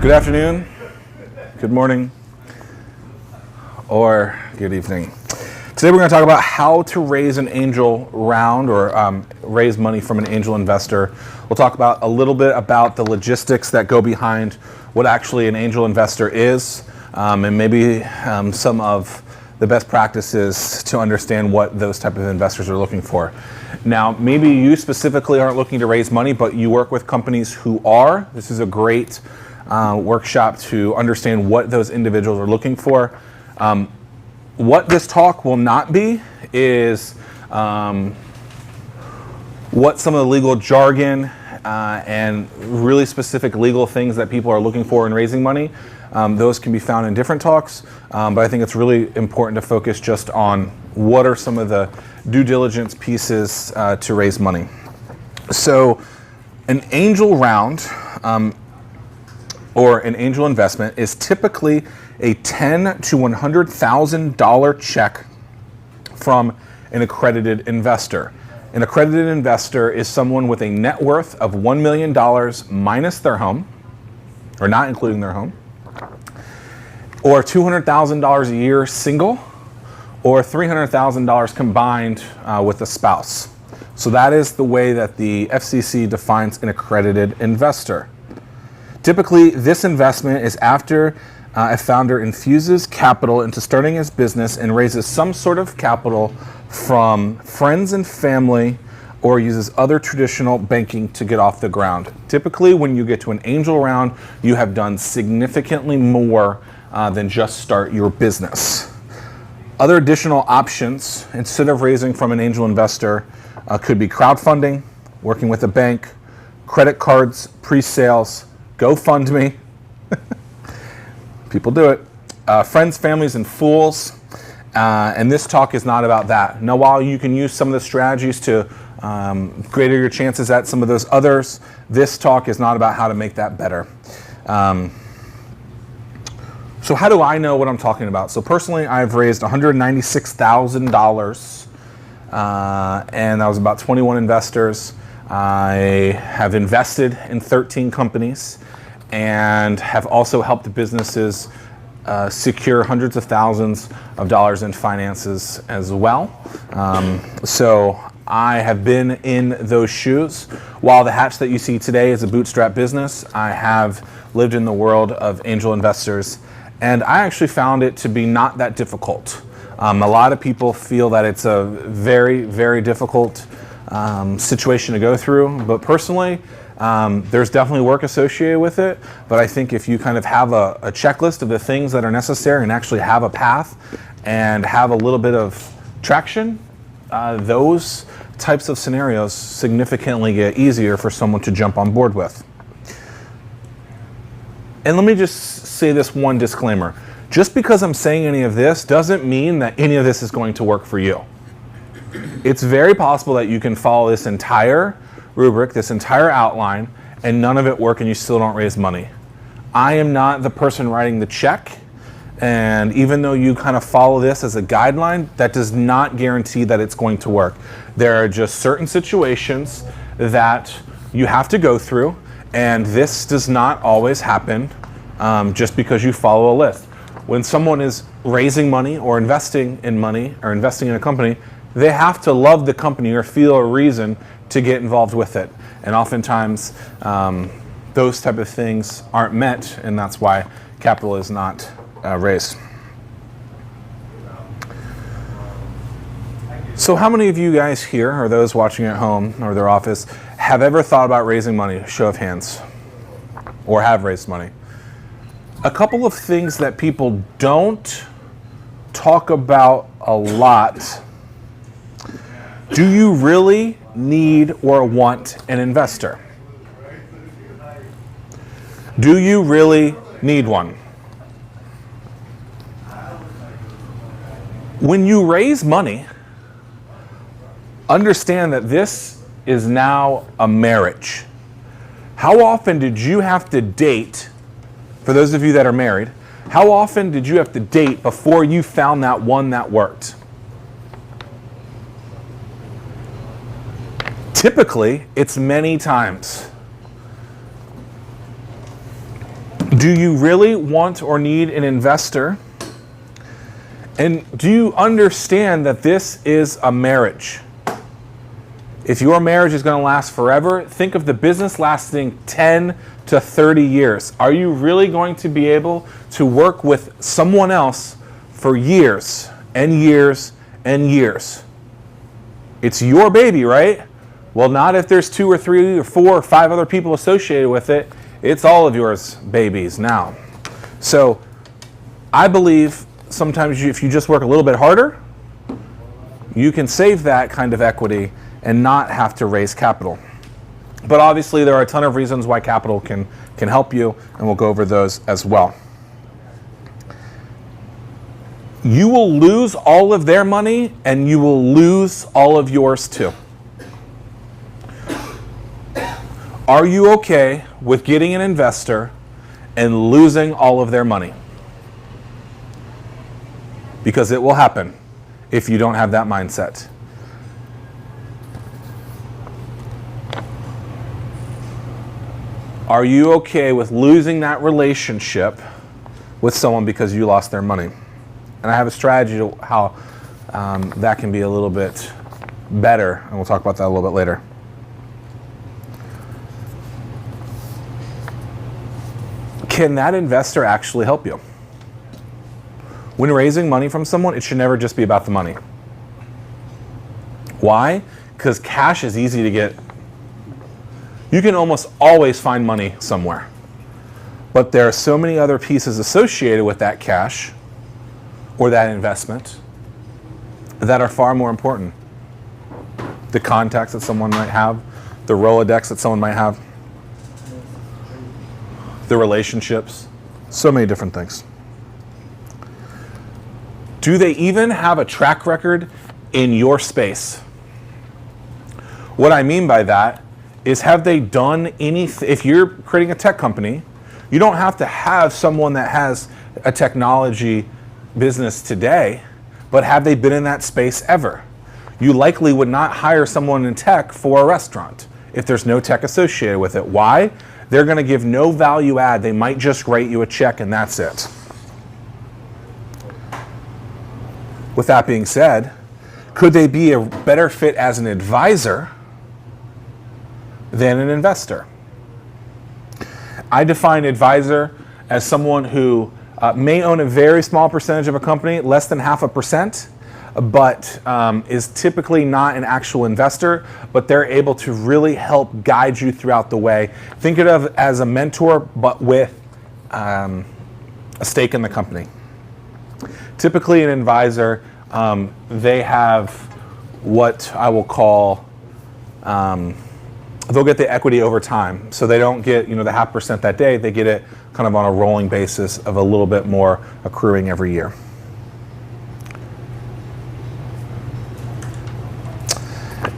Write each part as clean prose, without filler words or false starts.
Good afternoon, good morning, or good evening. Today we're going to talk about how to raise an angel round or raise money from an angel investor. We'll talk about a little bit about the logistics that go behind what actually an angel investor is, and maybe some of the best practices to understand what those type of investors are looking for. Now, maybe you specifically aren't looking to raise money, but you work with companies who are. This is a great workshop to understand what those individuals are looking for. What this talk will not be is what some of the legal jargon and really specific legal things that people are looking for in raising money. Those can be found in different talks, but I think it's really important to focus just on what are some of the due diligence pieces to raise money. So an angel round or an angel investment is typically a $10,000 to $100,000 check from an accredited investor. An accredited investor is someone with a net worth of $1 million minus their home, or not including their home, or $200,000 a year single, or $300,000 combined with a spouse. So that is the way that the FCC defines an accredited investor. Typically, this investment is after a founder infuses capital into starting his business and raises some sort of capital from friends and family or uses other traditional banking to get off the ground. Typically, when you get to an angel round, you have done significantly more than just start your business. Other additional options, instead of raising from an angel investor, could be crowdfunding, working with a bank, credit cards, pre-sales, GoFundMe. People do it. Friends, families, and fools. And this talk is not about that. Now, while you can use some of the strategies to greater your chances at some of those others, this talk is not about how to make that better. So how do I know what I'm talking about? So personally, I've raised $196,000, and that was about 21 investors. I have invested in 13 companies and have also helped businesses secure hundreds of thousands of dollars in finances as well. So I have been in those shoes. While the hatch that you see today is a bootstrap business, I have lived in the world of angel investors, and I actually found it to be not that difficult. A lot of people feel that it's a very, very difficult situation to go through, but personally, there's definitely work associated with it. But I think if you kind of have a checklist of the things that are necessary and actually have a path and have a little bit of traction, those types of scenarios significantly get easier for someone to jump on board with. And let me just say this one disclaimer. Just because I'm saying any of this doesn't mean that any of this is going to work for you. It's very possible that you can follow this entire rubric, this entire outline, and none of it work and you still don't raise money. I am not the person writing the check, and even though you kind of follow this as a guideline, that does not guarantee that it's going to work. There are just certain situations that you have to go through, and this does not always happen just because you follow a list. When someone is raising money or investing in money or investing in a company, they have to love the company or feel a reason to get involved with it. And oftentimes, those type of things aren't met, and that's why capital is not raised. So how many of you guys here, or those watching at home or their office, have ever thought about raising money? Show of hands. Or have raised money. A couple of things that people don't talk about a lot. Do you really need or want an investor? Do you really need one? When you raise money, understand that this is now a marriage. How often did you have to date, for those of you that are married, how often did you have to date before you found that one that worked? Typically, it's many times. Do you really want or need an investor? And do you understand that this is a marriage? If your marriage is going to last forever, think of the business lasting 10 to 30 years. Are you really going to be able to work with someone else for years and years and years? It's your baby, right? Well, not if there's 2 or 3 or 4 or 5 other people associated with it. It's all of yours babies now. So I believe sometimes if you just work a little bit harder, you can save that kind of equity and not have to raise capital. But obviously there are a ton of reasons why capital can help you, and we'll go over those as well. You will lose all of their money and you will lose all of yours too. Are you okay with getting an investor and losing all of their money? Because it will happen if you don't have that mindset. Are you okay with losing that relationship with someone because you lost their money? And I have a strategy to how that can be a little bit better, and we'll talk about that a little bit later. Can that investor actually help you? When raising money from someone, it should never just be about the money. Why? Because cash is easy to get. You can almost always find money somewhere. But there are so many other pieces associated with that cash or that investment that are far more important. The contacts that someone might have, the Rolodex that someone might have, the relationships, so many different things. Do they even have a track record in your space? What I mean by that is, have they done anything? If you're creating a tech company, you don't have to have someone that has a technology business today, but have they been in that space ever? You likely would not hire someone in tech for a restaurant if there's no tech associated with it. Why? They're going to give no value add. They might just write you a check and that's it. With that being said, could they be a better fit as an advisor than an investor? I define advisor as someone who may own a very small percentage of a company, less than 0.5%, but is typically not an actual investor, but they're able to really help guide you throughout the way. Think of it as a mentor, but with a stake in the company. Typically an advisor, they have what I will call, they'll get the equity over time. So they don't get the 0.5% that day, they get it kind of on a rolling basis of a little bit more accruing every year.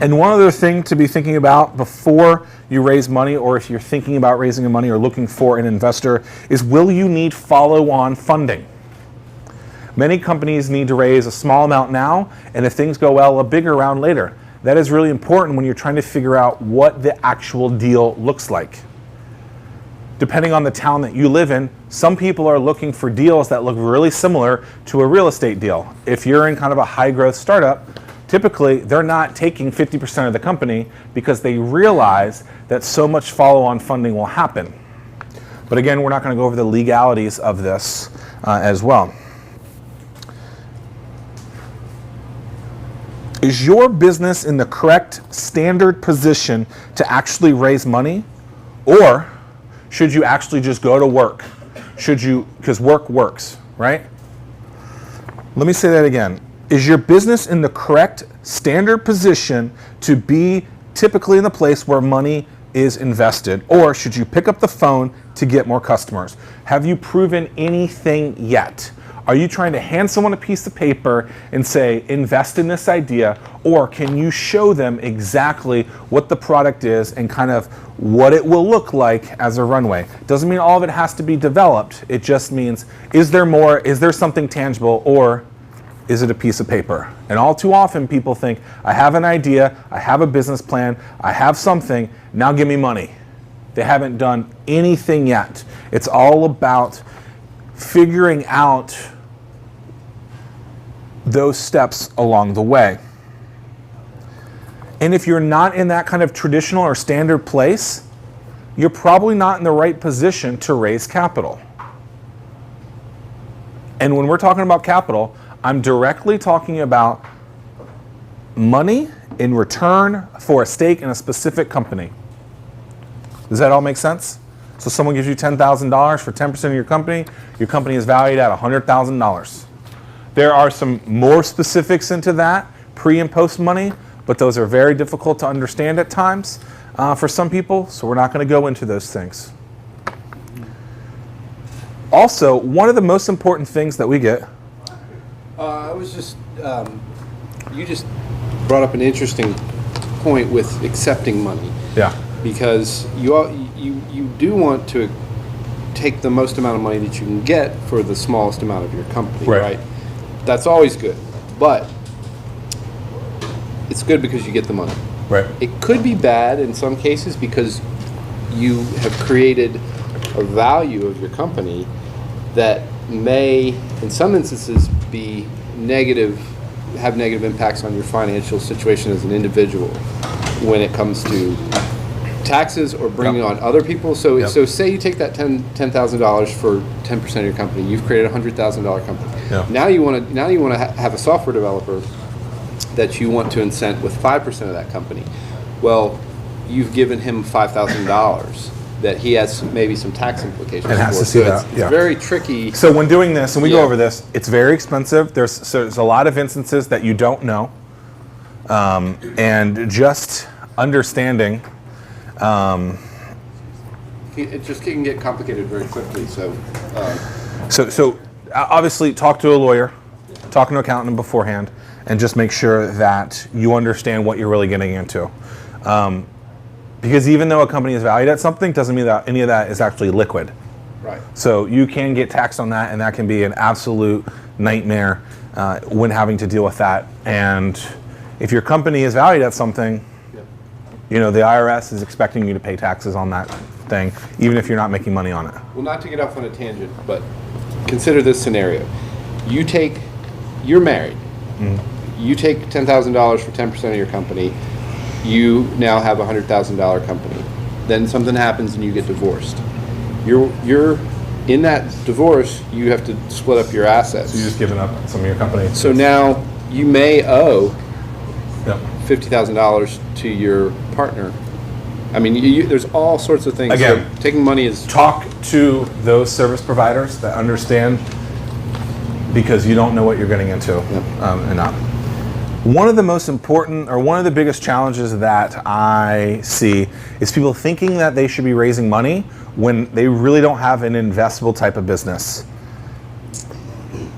And one other thing to be thinking about before you raise money, or if you're thinking about raising money or looking for an investor, is will you need follow-on funding? Many companies need to raise a small amount now, and if things go well, a bigger round later. That is really important when you're trying to figure out what the actual deal looks like. Depending on the town that you live in, some people are looking for deals that look really similar to a real estate deal. If you're in kind of a high-growth startup, typically they're not taking 50% of the company because they realize that so much follow-on funding will happen. But again, we're not going to go over the legalities of this as well. Is your business in the correct standard position to actually raise money? Or should you actually just go to work? Because work works, right? Let me say that again. Is your business in the correct standard position to be typically in the place where money is invested? Or should you pick up the phone to get more customers? Have you proven anything yet? Are you trying to hand someone a piece of paper and say, invest in this idea? Or can you show them exactly what the product is and kind of what it will look like as a runway? Doesn't mean all of it has to be developed. It just means, is there more? Is there something tangible? Or is it a piece of paper? And all too often people think, I have an idea, I have a business plan, I have something, now give me money. They haven't done anything yet. It's all about figuring out those steps along the way. And if you're not in that kind of traditional or standard place, you're probably not in the right position to raise capital. And when we're talking about capital, I'm directly talking about money in return for a stake in a specific company. Does that all make sense? So someone gives you $10,000 for 10% of your company is valued at $100,000. There are some more specifics into that, pre and post money, but those are very difficult to understand at times for some people, so we're not going to go into those things. Also, one of the most important things that we get... I was just... you just brought up an interesting point with accepting money. Yeah. Because you do want to take the most amount of money that you can get for the smallest amount of your company, right? That's always good, but it's good because you get the money. Right. It could be bad in some cases because you have created a value of your company that may, in some instances, be negative, have negative impacts on your financial situation as an individual when it comes to taxes or bringing on other people. So say you take that $10,000 for 10% of your company. You've created a $100,000 company. Now you want to have a software developer that you want to incent with 5% of that company. Well, you've given him $5,000 that he has maybe some tax implications. And has to see that. It's very tricky. So when doing this, and we go over this, it's very expensive. There's a lot of instances that you don't know, and just understanding. It just can get complicated very quickly. So obviously talk to a lawyer, talk to an accountant beforehand, and just make sure that you understand what you're really getting into. Because even though a company is valued at something, doesn't mean that any of that is actually liquid. Right. So you can get taxed on that, and that can be an absolute nightmare when having to deal with that. And if your company is valued at something, the IRS is expecting you to pay taxes on that thing, even if you're not making money on it. Well, not to get off on a tangent, but consider this scenario. You're married. Mm-hmm. You take $10,000 for 10% of your company. You now have a $100,000 company. Then something happens and you get divorced. You're in that divorce, you have to split up your assets. So you're just giving up some of your company. So now you may owe $50,000 to your partner. I mean, there's all sorts of things. Again, so taking money is... Talk to those service providers that understand, because you don't know what you're getting into and not. One of the most important, or one of the biggest challenges that I see is people thinking that they should be raising money when they really don't have an investable type of business.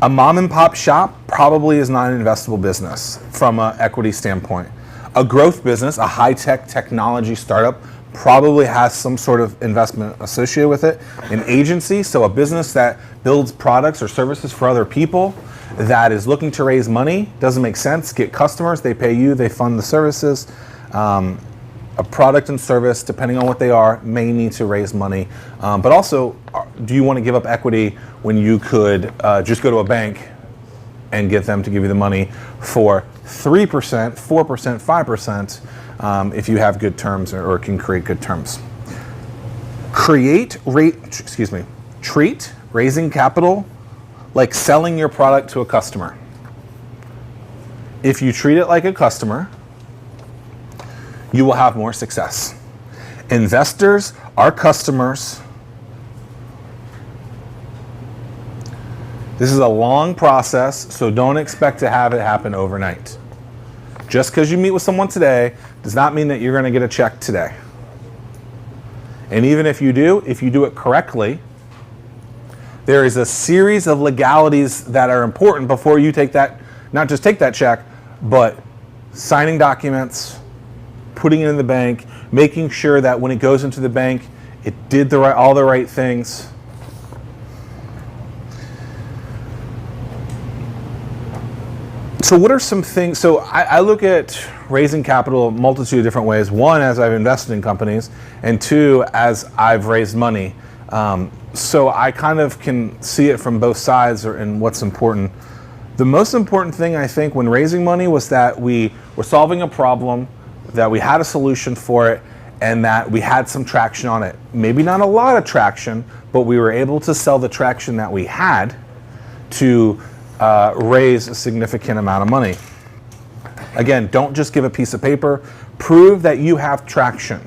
A mom and pop shop probably is not an investable business from an equity standpoint. A growth business, a high-tech technology startup, probably has some sort of investment associated with it. An agency, so a business that builds products or services for other people that is looking to raise money, doesn't make sense. Get customers, they pay you, they fund the services. A product and service, depending on what they are, may need to raise money. But also, do you want to give up equity when you could just go to a bank and get them to give you the money for 3%, 4%, 5% if you have good terms or can create good terms. Treat raising capital like selling your product to a customer. If you treat it like a customer, you will have more success. Investors are customers. This is a long process, so don't expect to have it happen overnight. Just because you meet with someone today does not mean that you're going to get a check today. And even if you do it correctly, there is a series of legalities that are important before you take that, not just take that check, but signing documents, putting it in the bank, making sure that when it goes into the bank, it did all the right things. So what are some things, so I look at raising capital a multitude of different ways. One, as I've invested in companies, and two, as I've raised money. So I kind of can see it from both sides and what's important. The most important thing, I think, when raising money was that we were solving a problem, that we had a solution for it, and that we had some traction on it. Maybe not a lot of traction, but we were able to sell the traction that we had to raise a significant amount of money. Again, don't just give a piece of paper. Prove that you have traction.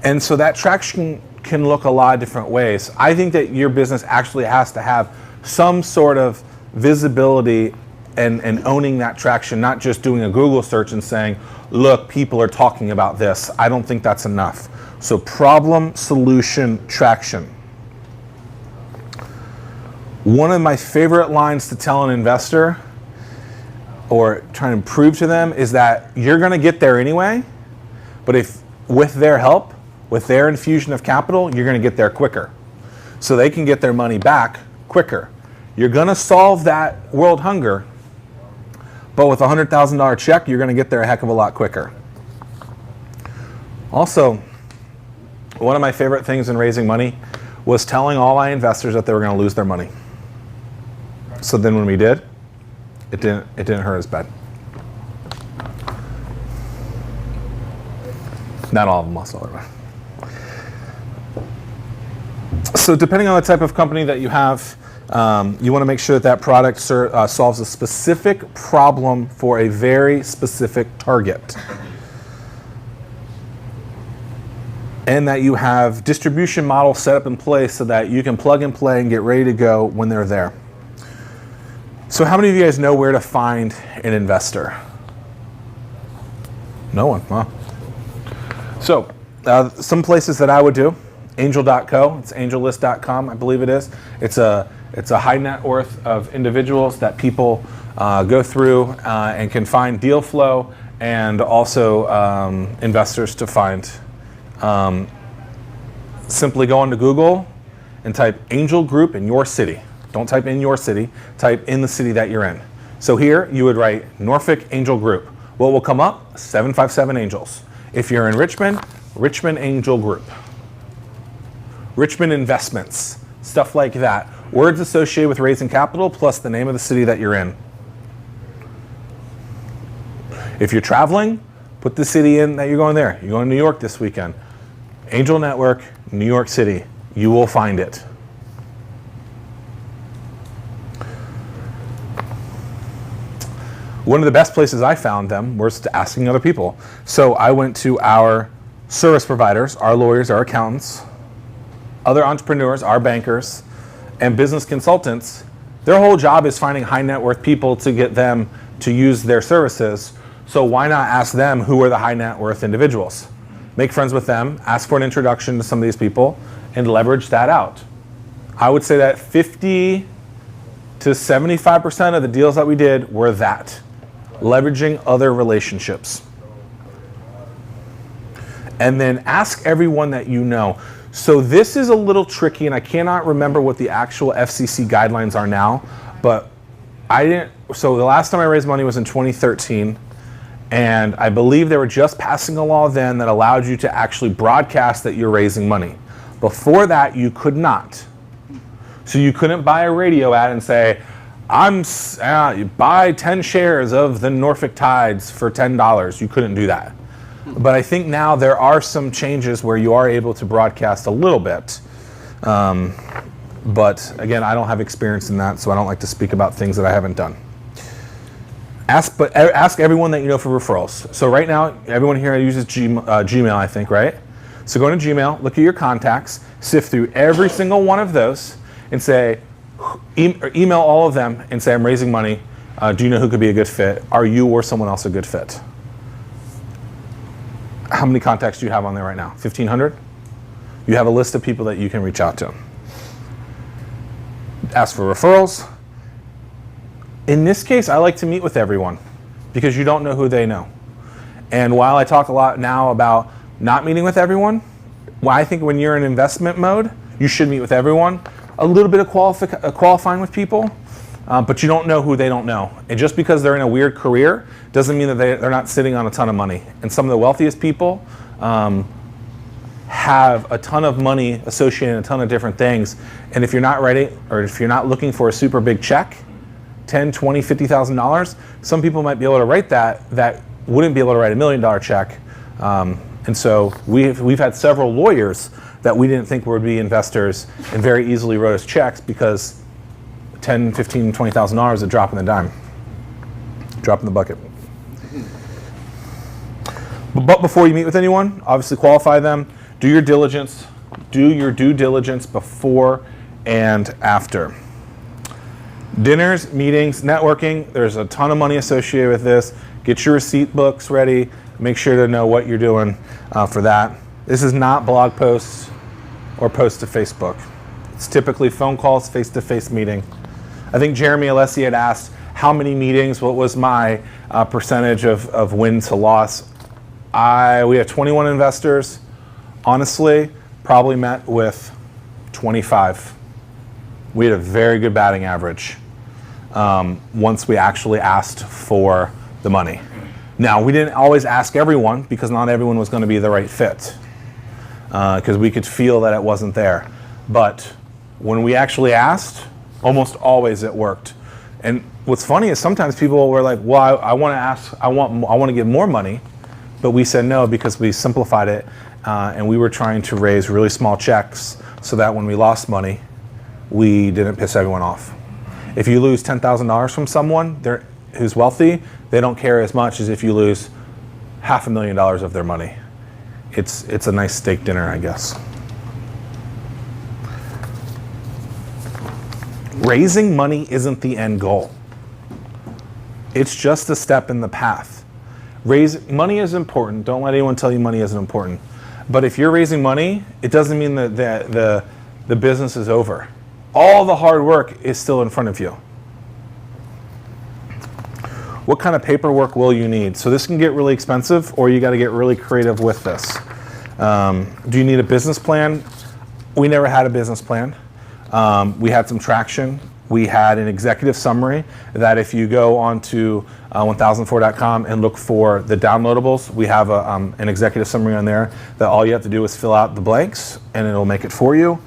And so that traction can look a lot of different ways. I think that your business actually has to have some sort of visibility and owning that traction, not just doing a Google search and saying, look, people are talking about this. I don't think that's enough. So problem, solution, traction. One of my favorite lines to tell an investor or trying to prove to them is that you're going to get there anyway, but if with their help, with their infusion of capital, you're going to get there quicker. So they can get their money back quicker. You're going to solve that world hunger, but with a $100,000 check, you're going to get there a heck of a lot quicker. Also, one of my favorite things in raising money was telling all my investors that they were going to lose their money. So then when we did, it didn't hurt as bad. Not all of them lost all their money. So depending on the type of company that you have, you want to make sure that that product solves a specific problem for a very specific target. And that you have distribution models set up in place so that you can plug and play and get ready to go when they're there. So how many of you guys know where to find an investor? No one, huh? So some places that I would do, angel.co, it's angellist.com, I believe it is. It's a high net worth of individuals that people go through and can find deal flow and also investors to find. Simply go onto Google and type Angel Group in your city. Don't type in your city, type in the city that you're in. So here you would write Norfolk Angel Group. What will come up? 757 Angels. If you're in Richmond, Richmond Angel Group. Richmond Investments, stuff like that. Words associated with raising capital plus the name of the city that you're in. If you're traveling, put the city in that you're going there. You're going to New York this weekend. Angel Network, New York City. You will find it. One of the best places I found them was asking other people. So I went to our service providers, our lawyers, our accountants, other entrepreneurs, our bankers, and business consultants. Their whole job is finding high net worth people to get them to use their services. So why not ask them who are the high net worth individuals? Make friends with them, ask for an introduction to some of these people, and leverage that out. I would say that 50 to 75% of the deals that we did were that. Leveraging other relationships. And then ask everyone that you know. So this is a little tricky, and I cannot remember what the actual FCC guidelines are now, but so the last time I raised money was in 2013, and I believe they were just passing a law then that allowed you to actually broadcast that you're raising money. Before that, you could not. So you couldn't buy a radio ad and say, buy 10 shares of the Norfolk Tides for $10. You couldn't do that. But I think now there are some changes where you are able to broadcast a little bit. But again, I don't have experience in that, so I don't like to speak about things that I haven't done. Ask everyone that you know for referrals. So right now, everyone here uses Gmail, I think, right? So go into Gmail, look at your contacts, sift through every single one of those, and say, email all of them and say, I'm raising money. Do you know who could be a good fit? Are you or someone else a good fit? How many contacts do you have on there right now? 1,500? You have a list of people that you can reach out to. Ask for referrals. In this case, I like to meet with everyone because you don't know who they know. And while I talk a lot now about not meeting with everyone, I think when you're in investment mode, you should meet with everyone. A little bit of qualifying with people, but you don't know who they don't know. And just because they're in a weird career doesn't mean that they're not sitting on a ton of money. And some of the wealthiest people have a ton of money associated with a ton of different things. And if you're not ready, or if you're not looking for a super big check, $10, $20, $50,000, some people might be able to write that wouldn't be able to write $1 million check. And so we've had several lawyers that we didn't think would be investors and very easily wrote us checks because $10, $15, $20,000 is a drop in the dime, drop in the bucket. But before you meet with anyone, obviously qualify them, do your diligence, do your due diligence before and after. Dinners, meetings, networking, there's a ton of money associated with this. Get your receipt books ready. Make sure to know what you're doing for that. This is not blog posts or posts to Facebook. It's typically phone calls, face-to-face meeting. I think Jeremy Alessi had asked how many meetings, what was my percentage of win to loss. We have 21 investors. Honestly, probably met with 25. We had a very good batting average once we actually asked for the money. Now, we didn't always ask everyone because not everyone was going to be the right fit because we could feel that it wasn't there. But when we actually asked, almost always it worked. And what's funny is sometimes people were like, well, I want to ask, I want to give more money, but we said no because we simplified it and we were trying to raise really small checks so that when we lost money, we didn't piss everyone off. If you lose $10,000 from someone who's wealthy, they don't care as much as if you lose $500,000 of their money. It's a nice steak dinner, I guess. Raising money isn't the end goal. It's just a step in the path. Money is important. Don't let anyone tell you money isn't important. But if you're raising money, it doesn't mean that the business is over. All the hard work is still in front of you. What kind of paperwork will you need? So this can get really expensive, or you got to get really creative with this. Do you need a business plan? We never had a business plan. We had some traction. We had an executive summary that if you go onto 1004.com and look for the downloadables, we have an executive summary on there that all you have to do is fill out the blanks and it'll make it for you.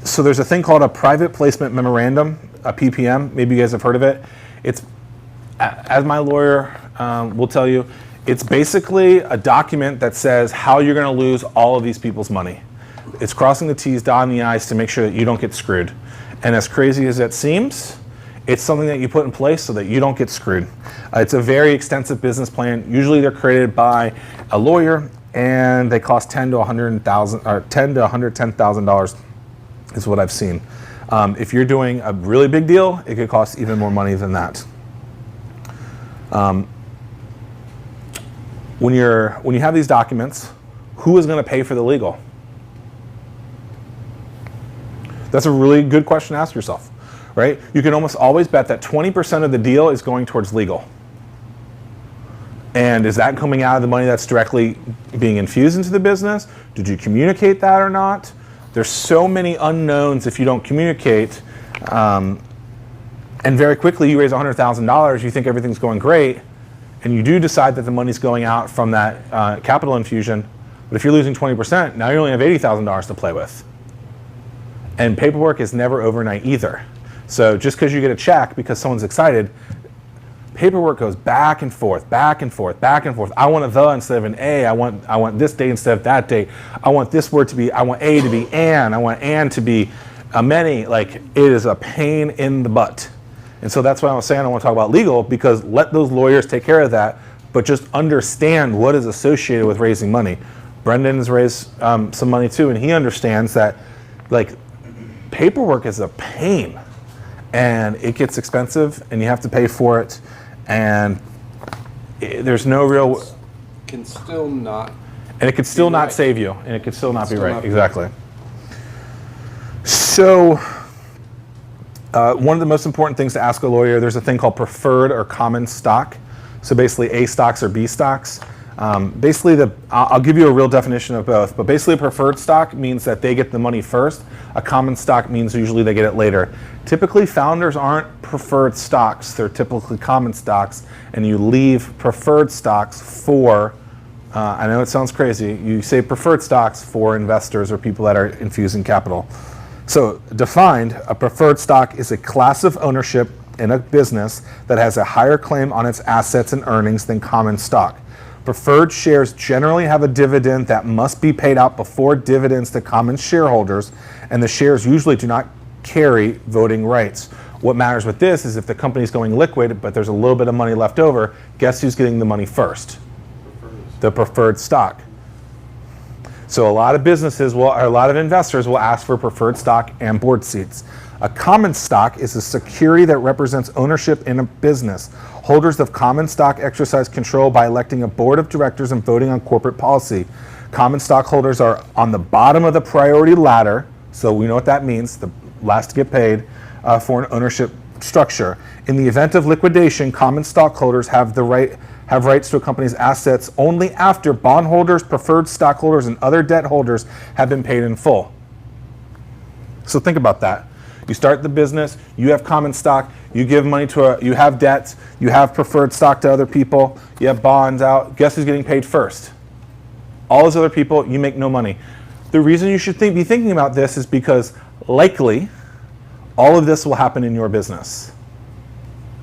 So there's a thing called a private placement memorandum, a PPM. Maybe you guys have heard of it. It's, as my lawyer will tell you, it's basically a document that says how you're going to lose all of these people's money. It's crossing the T's, dotting the I's to make sure that you don't get screwed. And as crazy as it seems, it's something that you put in place so that you don't get screwed. It's a very extensive business plan. Usually they're created by a lawyer, and they cost $10,000 to $110,000 is what I've seen. If you're doing a really big deal, it could cost even more money than that. When you have these documents, who is going to pay for the legal? That's a really good question to ask yourself, right? You can almost always bet that 20% of the deal is going towards legal. And is that coming out of the money that's directly being infused into the business? Did you communicate that or not? There's so many unknowns if you don't communicate. And very quickly you raise $100,000, you think everything's going great, and you do decide that the money's going out from that capital infusion. But if you're losing 20%, now you only have $80,000 to play with. And paperwork is never overnight either. So just because you get a check because someone's excited, paperwork goes back and forth, back and forth, back and forth. I want a the instead of an a. I want this date instead of that date. I want this word to be, I want a to be an. I want an to be a many. Like, it is a pain in the butt. And so that's why I was saying I want to talk about legal, because let those lawyers take care of that, but just understand what is associated with raising money. Brendan has raised some money too, and he understands that, like, paperwork is a pain, and it gets expensive, and you have to pay for it, and there's no real. Can still not. And it could still not save you, and it could still not be right. Exactly. So, one of the most important things to ask a lawyer, there's a thing called preferred or common stock. So basically, A stocks or B stocks. Basically, I'll give you a real definition of both, but basically a preferred stock means that they get the money first. A common stock means usually they get it later. Typically, founders aren't preferred stocks. They're typically common stocks, and you leave preferred stocks for, I know it sounds crazy, you say preferred stocks for investors or people that are infusing capital. So defined, a preferred stock is a class of ownership in a business that has a higher claim on its assets and earnings than common stock. Preferred shares generally have a dividend that must be paid out before dividends to common shareholders, and the shares usually do not carry voting rights. What matters with this is if the company's going liquid, but there's a little bit of money left over, guess who's getting the money first? The preferred stock. So a lot of businesses or a lot of investors will ask for preferred stock and board seats. A common stock is a security that represents ownership in a business. Holders of common stock exercise control by electing a board of directors and voting on corporate policy. Common stockholders are on the bottom of the priority ladder, so we know what that means, the last to get paid, for an ownership structure. In the event of liquidation, common stockholders have rights to a company's assets only after bondholders, preferred stockholders, and other debt holders have been paid in full. So think about that. You start the business, you have common stock, you give money you have debts, you have preferred stock to other people, you have bonds out. Guess who's getting paid first? All those other people, you make no money. The reason you should be thinking about this is because likely all of this will happen in your business.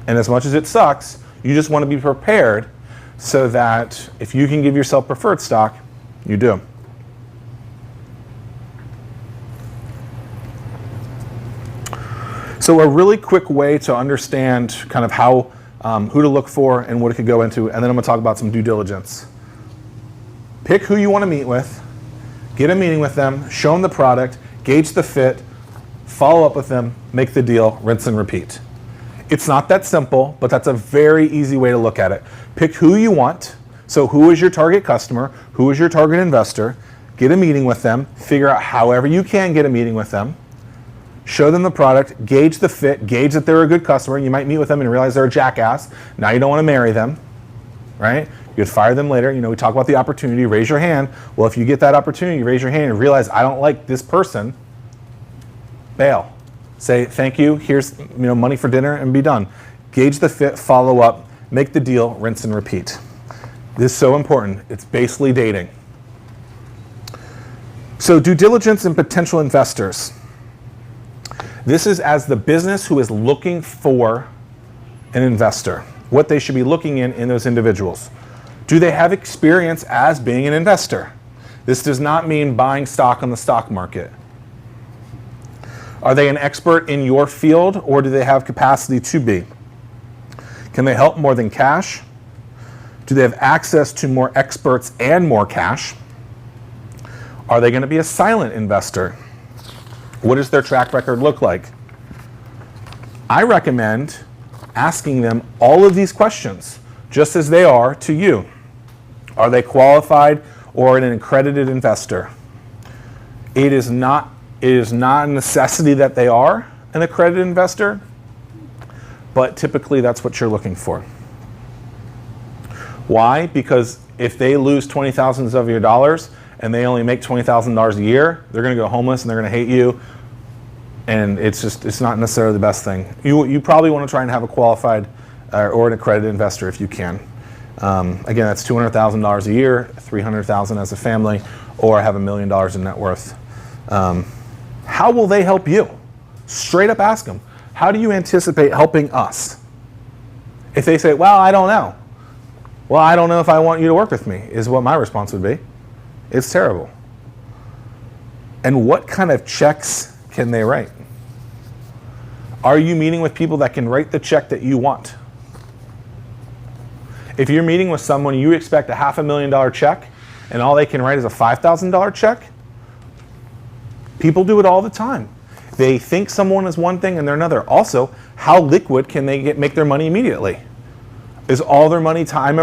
And as much as it sucks, you just want to be prepared so that if you can give yourself preferred stock, you do. So a really quick way to understand kind of how, who to look for and what it could go into, and then I'm going to talk about some due diligence. Pick who you want to meet with, get a meeting with them, show them the product, gauge the fit, follow up with them, make the deal, rinse and repeat. It's not that simple, but that's a very easy way to look at it. Pick who you want. So who is your target customer? Who is your target investor? Get a meeting with them. Figure out however you can get a meeting with them. Show them the product, gauge the fit, gauge that they're a good customer. You might meet with them and realize they're a jackass. Now you don't want to marry them, right? You could fire them later. You know, we talk about the opportunity, raise your hand. Well, if you get that opportunity, raise your hand and realize I don't like this person, bail. Say, thank you, here's money for dinner, and be done. Gauge the fit, follow up, make the deal, rinse and repeat. This is so important. It's basically dating. So due diligence and potential investors. This is as the business who is looking for an investor, what they should be looking in those individuals. Do they have experience as being an investor? This does not mean buying stock on the stock market. Are they an expert in your field, or do they have capacity to be? Can they help more than cash? Do they have access to more experts and more cash? Are they going to be a silent investor? What does their track record look like? I recommend asking them all of these questions, just as they are to you. Are they qualified or an accredited investor? It is not a necessity that they are an accredited investor, but typically that's what you're looking for. Why? Because if they lose $20,000 of your dollars and they only make $20,000 a year, they're going to go homeless and they're going to hate you, and it's not necessarily the best thing. You probably want to try and have a qualified or an accredited investor if you can. Again, that's $200,000 a year, $300,000 as a family, or have $1 million in net worth. How will they help you? Straight up ask them. How do you anticipate helping us? If they say, well, I don't know. Well, I don't know if I want you to work with me, is what my response would be. It's terrible. And what kind of checks can they write? Are you meeting with people that can write the check that you want? If you're meeting with someone you expect a $500,000 check and all they can write is a $5,000 check, people do it all the time. They think someone is one thing and they're another. Also, how liquid can they make their money immediately? Is all their money time?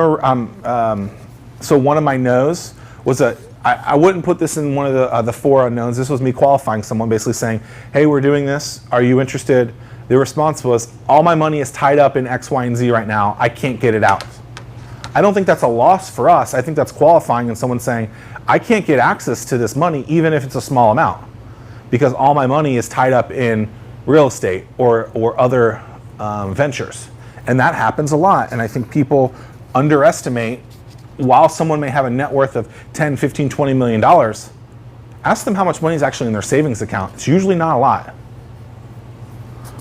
So one of my no's was I wouldn't put this in one of the 4 unknowns. This was me qualifying someone, basically saying, hey, we're doing this. Are you interested? The response was, all my money is tied up in X, Y, and Z right now. I can't get it out. I don't think that's a loss for us. I think that's qualifying in someone saying, I can't get access to this money even if it's a small amount, because all my money is tied up in real estate or other ventures. And that happens a lot. And I think people underestimate, while someone may have a net worth of 10, 15, 20 million dollars, ask them how much money is actually in their savings account. It's usually not a lot.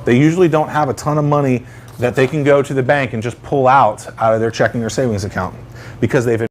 They usually don't have a ton of money that they can go to the bank and just pull out of their checking or savings account, because they've